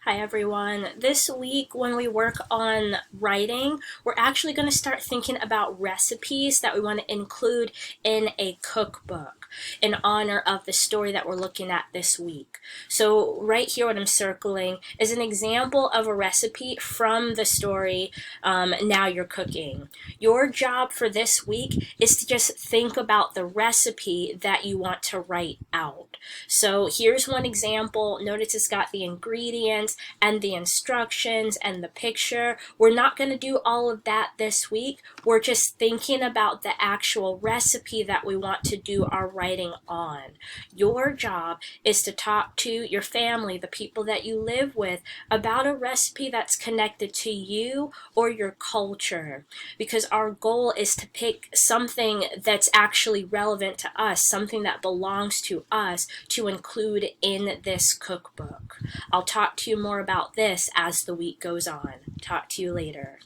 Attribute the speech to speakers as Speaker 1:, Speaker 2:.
Speaker 1: Hi everyone. This week when we work on writing, we're actually going to start thinking about recipes that we want to include in a cookbook in honor of the story that we're looking at this week. So right here what I'm circling is an example of a recipe from the story Now You're Cooking. Your job for this week is to just think about the recipe that you want to write out. So here's one example. Notice it's got the ingredients and the instructions and the picture. We're not going to do all of that this week. We're just thinking about the actual recipe that we want to do our writing on. Your job is to talk to your family, the people that you live with, about a recipe that's connected to you or your culture, because our goal is to pick something that's actually relevant to us, something that belongs to us, to include in this cookbook. I'll talk to you more about this as the week goes on. Talk to you later.